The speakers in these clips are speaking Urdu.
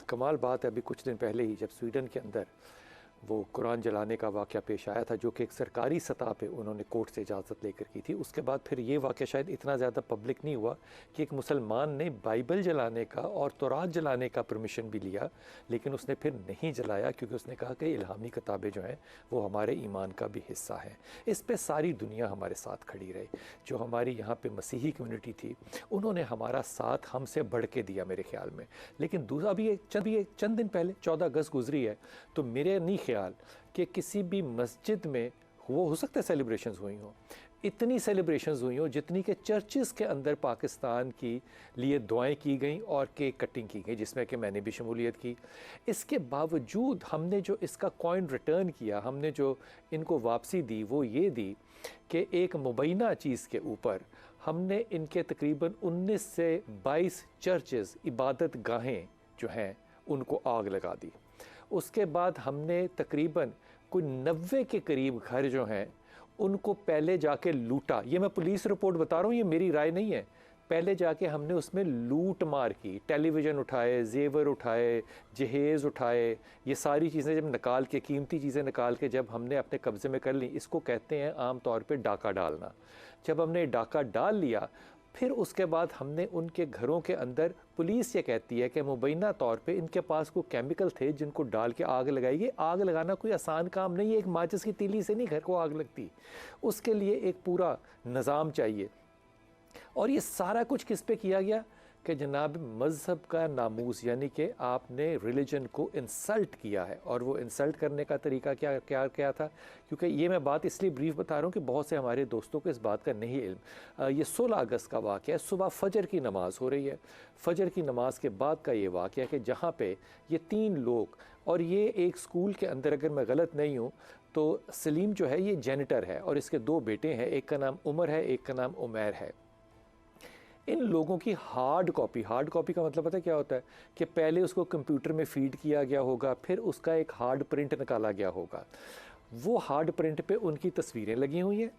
کمال بات ہے، ابھی کچھ دن پہلے ہی جب سویڈن کے اندر وہ قرآن جلانے کا واقعہ پیش آیا تھا، جو کہ ایک سرکاری سطح پہ انہوں نے کورٹ سے اجازت لے کر کی تھی، اس کے بعد پھر یہ واقعہ شاید اتنا زیادہ پبلک نہیں ہوا کہ ایک مسلمان نے بائبل جلانے کا اور تورات جلانے کا پرمیشن بھی لیا، لیکن اس نے پھر نہیں جلایا کیونکہ اس نے کہا کہ الہامی کتابیں جو ہیں وہ ہمارے ایمان کا بھی حصہ ہیں۔ اس پہ ساری دنیا ہمارے ساتھ کھڑی رہی۔ جو ہماری یہاں پہ مسیحی کمیونٹی تھی انہوں نے ہمارا ساتھ ہم سے بڑھ کے دیا میرے خیال میں، لیکن دوسرا بھی چند دن پہلے 14 اگست گزری ہے، تو میرے نہیں خیال کہ کسی بھی مسجد میں وہ ہو سکتا ہے سیلیبریشنز ہوئی ہوں، اتنی سیلیبریشنز ہوئی ہوں جتنی کہ چرچز کے اندر پاکستان کی لیے دعائیں کی گئیں اور کیک کٹنگ کی گئی، جس میں کہ میں نے بھی شمولیت کی۔ اس کے باوجود ہم نے جو اس کا کوائن ریٹرن کیا، ہم نے جو ان کو واپسی دی وہ یہ دی کہ ایک مبینہ چیز کے اوپر ہم نے ان کے تقریباً 19 سے 22 چرچز، عبادت گاہیں جو ہیں ان کو آگ لگا دی۔ اس کے بعد ہم نے تقریباً کوئی 90 کے قریب گھر جو ہیں ان کو پہلے جا کے لوٹا۔ یہ میں پولیس رپورٹ بتا رہا ہوں، یہ میری رائے نہیں ہے۔ پہلے جا کے ہم نے اس میں لوٹ مار کی، ٹیلی ویژن اٹھائے، زیور اٹھائے، جہیز اٹھائے، یہ ساری چیزیں جب نکال کے، قیمتی چیزیں نکال کے جب ہم نے اپنے قبضے میں کر لی، اس کو کہتے ہیں عام طور پہ ڈاکہ ڈالنا۔ جب ہم نے ڈاکہ ڈال لیا، پھر اس کے بعد ہم نے ان کے گھروں کے اندر، پولیس یہ کہتی ہے کہ مبینہ طور پہ ان کے پاس کوئی کیمیکل تھے جن کو ڈال کے آگ لگائی گئی۔ آگ لگانا کوئی آسان کام نہیں ہے، ایک ماچس کی تیلی سے نہیں گھر کو آگ لگتی، اس کے لیے ایک پورا نظام چاہیے۔ اور یہ سارا کچھ کس پہ کیا گیا کہ جناب مذہب کا ناموس، یعنی کہ آپ نے ریلیجن کو انسلٹ کیا ہے۔ اور وہ انسلٹ کرنے کا طریقہ کیا تھا، کیونکہ یہ میں بات اس لیے بریف بتا رہا ہوں کہ بہت سے ہمارے دوستوں کو اس بات کا نہیں علم۔ یہ 16 اگست کا واقعہ ہے، صبح فجر کی نماز ہو رہی ہے، فجر کی نماز کے بعد کا یہ واقعہ ہے کہ جہاں پہ یہ 3 لوگ، اور یہ ایک سکول کے اندر، اگر میں غلط نہیں ہوں تو سلیم جو ہے یہ جینیٹر ہے اور اس کے 2 بیٹے ہیں، ایک کا نام عمر ہے، ایک کا نام عمیر ہے۔ ان لوگوں کی ہارڈ کاپی کا مطلب پتہ کیا ہوتا ہے کہ پہلے اس کو کمپیوٹر میں فیڈ کیا گیا ہوگا، پھر اس کا ایک ہارڈ پرنٹ نکالا گیا ہوگا، وہ ہارڈ پرنٹ پہ ان کی تصویریں لگی ہوئی ہیں،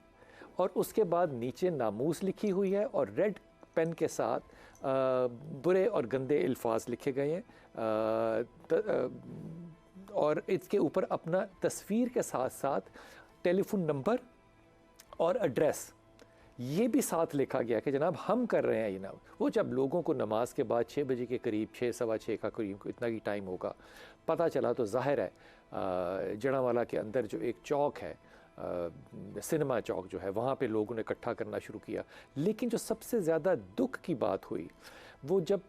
اور اس کے بعد نیچے ناموس لکھی ہوئی ہے اور ریڈ پین کے ساتھ برے اور گندے الفاظ لکھے گئے ہیں، اور اس کے اوپر اپنا تصویر کے ساتھ ساتھ ٹیلی فون نمبر اور ایڈریس یہ بھی ساتھ لکھا گیا کہ جناب ہم کر رہے ہیں یہ نا۔ وہ جب لوگوں کو نماز کے بعد 6 بجے کے قریب، 6 سوا 6 کا قریب، اتنا ہی ٹائم ہوگا، پتہ چلا تو ظاہر ہے جڑاں والا کے اندر جو ایک چوک ہے، سنیما چوک جو ہے، وہاں پہ لوگوں نے اکٹھا کرنا شروع کیا۔ لیکن جو سب سے زیادہ دکھ کی بات ہوئی وہ جب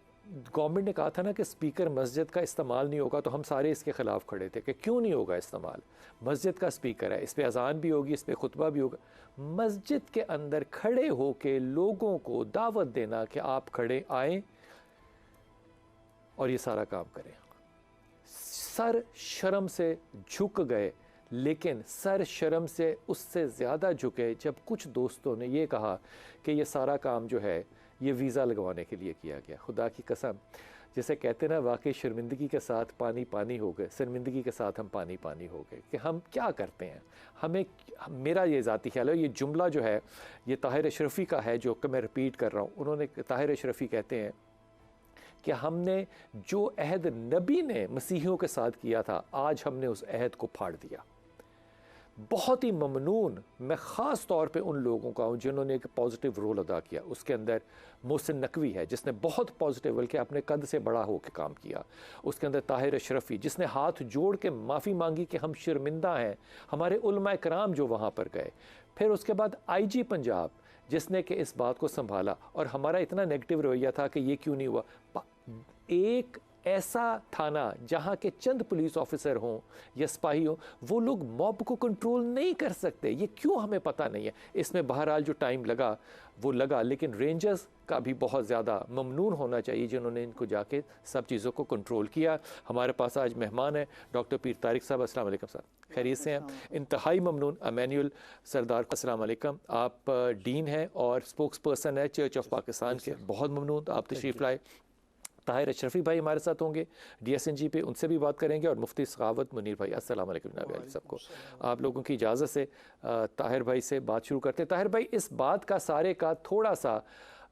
گورنمنٹ نے کہا تھا نا کہ سپیکر مسجد کا استعمال نہیں ہوگا، تو ہم سارے اس کے خلاف کھڑے تھے کہ کیوں نہیں ہوگا استعمال، مسجد کا سپیکر ہے، اس پہ اذان بھی ہوگی، اس پہ خطبہ بھی ہوگا۔ مسجد کے اندر کھڑے ہو کے لوگوں کو دعوت دینا کہ آپ کھڑے آئیں اور یہ سارا کام کریں، سر شرم سے جھک گئے۔ لیکن سر شرم سے اس سے زیادہ جھکے جب کچھ دوستوں نے یہ کہا کہ یہ سارا کام جو ہے یہ ویزا لگوانے کے لیے کیا گیا۔ خدا کی قسم، جسے کہتے ہیں نا واقعی شرمندگی کے ساتھ پانی پانی ہو گئے، شرمندگی کے ساتھ ہم پانی پانی ہو گئے کہ ہم کیا کرتے ہیں۔ ہمیں، میرا یہ ذاتی خیال ہے، یہ جملہ جو ہے یہ طاہر اشرفی کا ہے جو کہ میں ریپیٹ کر رہا ہوں۔ انہوں نے، طاہر اشرفی کہتے ہیں کہ ہم نے جو عہد نبی نے مسیحیوں کے ساتھ کیا تھا، آج ہم نے اس عہد کو پھاڑ دیا۔ بہت ہی ممنون میں خاص طور پہ ان لوگوں کا ہوں جنہوں نے ایک پازیٹیو رول ادا کیا۔ اس کے اندر محسن نقوی ہے جس نے بہت پازیٹیو بلکہ اپنے قد سے بڑا ہو کے کام کیا۔ اس کے اندر طاہر اشرفی جس نے ہاتھ جوڑ کے معافی مانگی کہ ہم شرمندہ ہیں، ہمارے علماء کرام جو وہاں پر گئے۔ پھر اس کے بعد آئی جی پنجاب جس نے کہ اس بات کو سنبھالا، اور ہمارا اتنا نیگیٹو رویہ تھا کہ یہ کیوں نہیں ہوا۔ ایک ایسا تھانہ جہاں کے چند پولیس آفیسر ہوں یا سپاہی ہوں، وہ لوگ موب کو کنٹرول نہیں کر سکتے، یہ کیوں ہمیں پتہ نہیں ہے۔ اس میں بہرحال جو ٹائم لگا وہ لگا، لیکن رینجرز کا بھی بہت زیادہ ممنون ہونا چاہیے جنہوں نے ان کو جا کے سب چیزوں کو کنٹرول کیا۔ ہمارے پاس آج مہمان ہیں ڈاکٹر پیر طارق صاحب، السلام علیکم صاحب، خیریت سے ہیں؟ انتہائی ممنون۔ امینول سردار، السلام علیکم، آپ ڈین ہیں اور اسپوکس پرسن ہے چرچ آف پاکستان کے، بہت ممنون آپ تشریف لائے۔ طاہر اشرفی بھائی ہمارے ساتھ ہوں گے ڈی ایس این جی پہ، ان سے بھی بات کریں گے، اور مفتی سخاوت منیر بھائی۔ السلام علیکم جناب علی سب کو۔ آپ لوگوں کی اجازت سے طاہر بھائی سے بات شروع کرتے ہیں۔ طاہر بھائی، اس بات کا سارے کا تھوڑا سا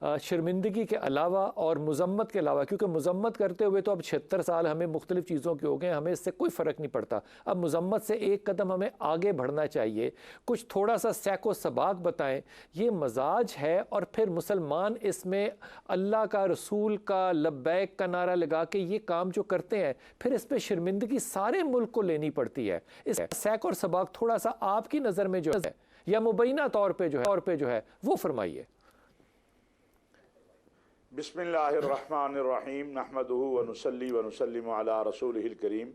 شرمندگی کے علاوہ اور مذمت کے علاوہ، کیونکہ مذمت کرتے ہوئے تو اب 76 سال ہمیں مختلف چیزوں کے ہو گئے، ہمیں اس سے کوئی فرق نہیں پڑتا، اب مذمت سے ایک قدم ہمیں آگے بڑھنا چاہیے، کچھ تھوڑا سا سیک و سباق بتائیں، یہ مزاج ہے، اور پھر مسلمان اس میں اللہ کا، رسول کا، لبیک کا نعرہ لگا کے یہ کام جو کرتے ہیں، پھر اس پہ شرمندگی سارے ملک کو لینی پڑتی ہے۔ اس سیک اور سباق تھوڑا سا آپ کی نظر میں جو ہے یا مبینہ طور پہ جو ہے وہ فرمائیے۔ بسم اللہ الرحمن الرحیم، نحمدہ ونصلی ونسلم علی رسولہ الکریم۔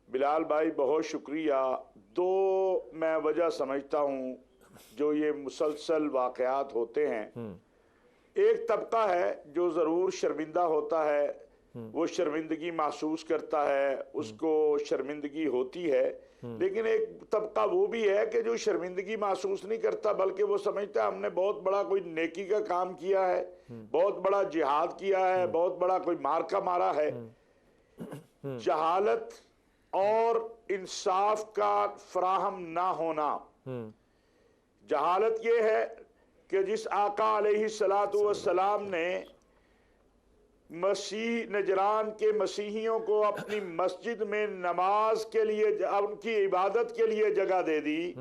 بلال بھائی بہت شکریہ۔ دو میں وجہ سمجھتا ہوں جو یہ مسلسل واقعات ہوتے ہیں، ایک طبقہ ہے جو ضرور شرمندہ ہوتا ہے، وہ شرمندگی محسوس کرتا ہے، اس کو شرمندگی ہوتی ہے، لیکن ایک طبقہ وہ بھی ہے کہ جو شرمندگی محسوس نہیں کرتا، بلکہ وہ سمجھتا ہے ہم نے بہت بڑا کوئی نیکی کا کام کیا ہے، بہت بڑا جہاد کیا ہے، بہت بڑا کوئی مارکا مارا ہے۔ جہالت اور انصاف کا فراہم نہ ہونا۔ جہالت یہ ہے کہ جس آقا علیہ السلام نے مسیح نجران کے مسیحیوں کو اپنی مسجد میں نماز کے لیے، ان کی عبادت کے لیے جگہ دے دی،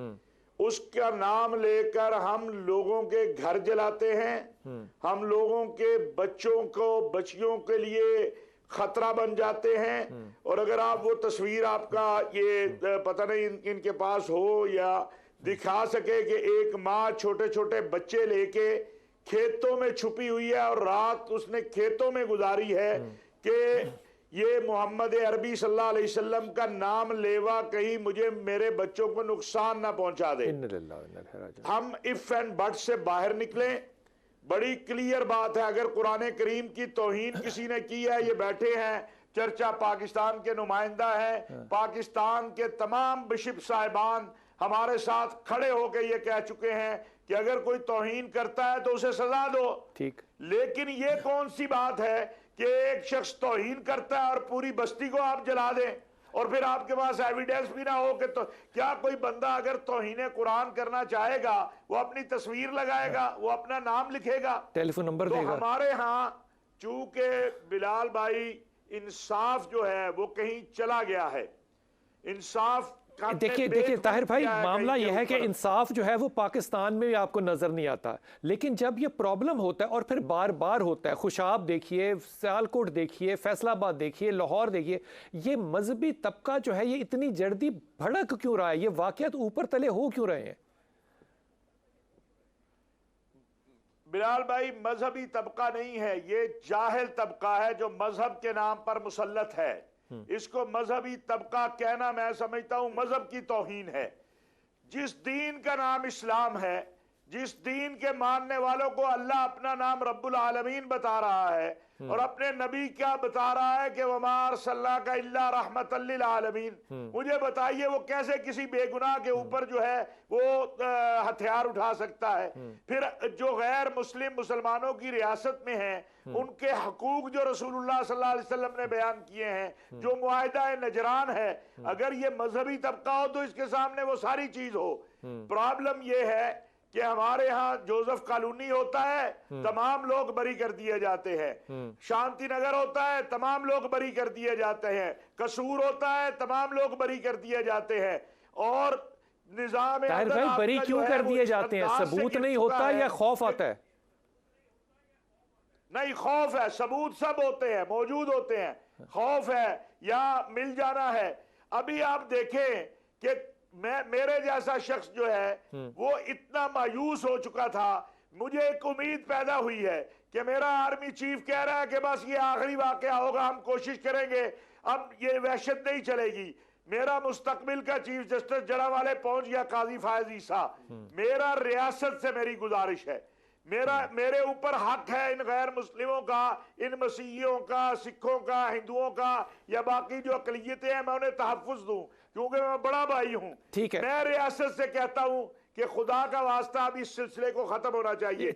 اس کا نام لے کر ہم لوگوں کے گھر جلاتے ہیں، ہم لوگوں کے بچوں کو، بچیوں کے لیے خطرہ بن جاتے ہیں۔ اور اگر آپ وہ تصویر، آپ کا یہ پتہ نہیں ان کے پاس ہو یا دکھا سکے کہ ایک ماں چھوٹے چھوٹے بچے لے کے کھیتوں میں چھپی ہوئی ہے، اور رات اس نے کھیتوں میں گزاری ہے کہ یہ محمد عربی صلی اللہ علیہ وسلم کا نام لیوا کہیں مجھے، میرے بچوں کو نقصان نہ پہنچا دے۔ ہم اف اینڈ بٹ سے باہر نکلیں۔ بڑی کلیئر بات ہے، اگر قرآن کریم کی توہین کسی نے کی ہے، یہ بیٹھے ہیں چرچا پاکستان کے نمائندہ ہیں، پاکستان کے تمام بشپ صاحبان ہمارے ساتھ کھڑے ہو کے یہ کہہ چکے ہیں کہ اگر کوئی توہین کرتا ہے تو اسے سزا دو۔ ٹھیک، لیکن یہ کون سی بات ہے کہ ایک شخص توہین کرتا ہے اور پوری بستی کو آپ جلا دیں، اور پھر آپ کے پاس ایویڈنس بھی نہ ہو کہ کیا کوئی بندہ اگر توہین قرآن کرنا چاہے گا وہ اپنی تصویر لگائے گا، وہ اپنا نام لکھے گا، ٹیلی فون نمبر دے گا؟ ہمارے ہاں چونکہ بلال بھائی انصاف جو ہے وہ کہیں چلا گیا ہے۔ انصاف دیکھیے طاہر بھائی، معاملہ یہ ہے کہ انصاف جو ہے وہ پاکستان میں بھی آپ کو نظر نہیں آتا، لیکن جب یہ پرابلم ہوتا ہے اور پھر بار بار ہوتا ہے، خوشاب دیکھیے، سیالکوٹ دیکھیے، فیصل آباد دیکھیے، لاہور دیکھیے، یہ مذہبی طبقہ جو ہے یہ اتنی جلدی بھڑک کیوں رہا ہے؟ یہ واقعات اوپر تلے ہو کیوں رہے ہیں؟ بلال بھائی، مذہبی طبقہ نہیں ہے، یہ جاہل طبقہ ہے جو مذہب کے نام پر مسلط ہے۔ اس کو مذہبی طبقہ کہنا میں سمجھتا ہوں مذہب کی توہین ہے۔ جس دین کا نام اسلام ہے، جس دین کے ماننے والوں کو اللہ اپنا نام رب العالمین بتا رہا ہے اور اپنے نبی کیا بتا رہا ہے کہ وَمَا أَرْسَلْنَاكَ إِلَّا رَحْمَةً لِّلْعَالَمِينَ، مجھے بتائیے وہ کیسے کسی بے گناہ کے اوپر جو ہے وہ ہتھیار اٹھا سکتا ہے؟ پھر جو غیر مسلم مسلمانوں کی ریاست میں ہیں، ان کے حقوق جو رسول اللہ صلی اللہ علیہ وسلم نے بیان کیے ہیں، جو معاہدہ نجران ہے، اگر یہ مذہبی طبقہ ہو تو اس کے سامنے وہ ساری چیز ہو۔ پرابلم یہ ہے کہ ہمارے ہاں جوزف کالونی ہوتا ہے، تمام لوگ بری کر دیے جاتے ہیں، شانتی نگر ہوتا ہے، تمام لوگ بری کر دیے جاتے ہیں، قصور ہوتا ہے، تمام لوگ بری کر دیے جاتے ہیں، اور نظام بری کیوں کر دیے جاتے ہیں؟ ثبوت نہیں ہوتا یا خوف آتا ہے؟ نہیں، خوف ہے، ثبوت سب ہوتے ہیں، موجود ہوتے ہیں، خوف ہے یا مل جانا ہے۔ ابھی آپ دیکھیں کہ میرے جیسا شخص جو ہے وہ اتنا مایوس ہو چکا تھا، مجھے ایک امید پیدا ہوئی ہے کہ میرا آرمی چیف کہہ رہا ہے کہ بس یہ آخری واقعہ ہوگا، ہم کوشش کریں گے، اب یہ وحشت نہیں چلے گی۔ میرا مستقبل کا چیف جسٹس جڑا والے پہنچ گیا، قاضی فائز عیسیٰ۔ میرا ریاست سے میری گزارش ہے، میرے اوپر حق ہے ان غیر مسلموں کا، ان مسیحیوں کا، سکھوں کا، ہندوؤں کا یا باقی جو اقلیتیں ہیں، میں انہیں تحفظ دوں کیونکہ میں بڑا بھائی ہوں۔ میں ریاست سے کہتا ہوں کہ خدا کا واسطہ اب اس سلسلے کو ختم ہونا چاہیے۔